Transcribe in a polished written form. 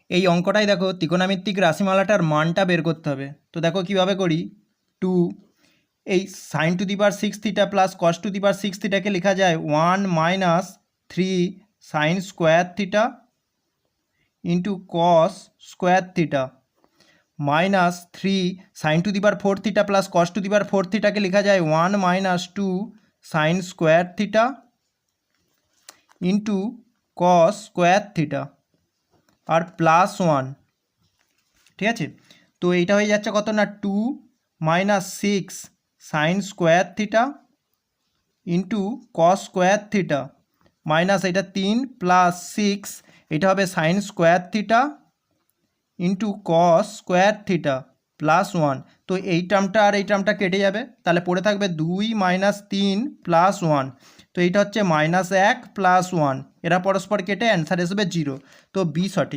এই অঙ্কটাই দেখো ত্রিকোণমিতিক রাশিমালাটার মানটা বের করতে হবে। তো দেখো কিভাবে করি, 2 এই sine to the power 6 theta plus cos to the power 6 থিটাকে লেখা যায় 1 minus 3 sine square theta into cos square theta minus 3 sine to the power 4 theta plus cos to the power 4 থিটাকে লেখা যায় 1 minus 2 sine square theta into cos square theta আর plus 1, ঠিক আছে। তো এইটা হয়ে যাচ্ছে কত না 2 minus 6 sign square theta into cos square theta minus এটা 3 প্লাস 6 এটা হবে sign square theta into cos square theta plus 1। তো এই টার্মটা আর এই টার্মটা কেটে যাবে, তাহলে পড়ে থাকবে 2 মাইনাস 3 প্লাস 1। তো এইটা হচ্ছে -1 প্লাস 1, এরা পরস্পর কেটে অ্যান্সার আসবে 0। তো বি সঠিক।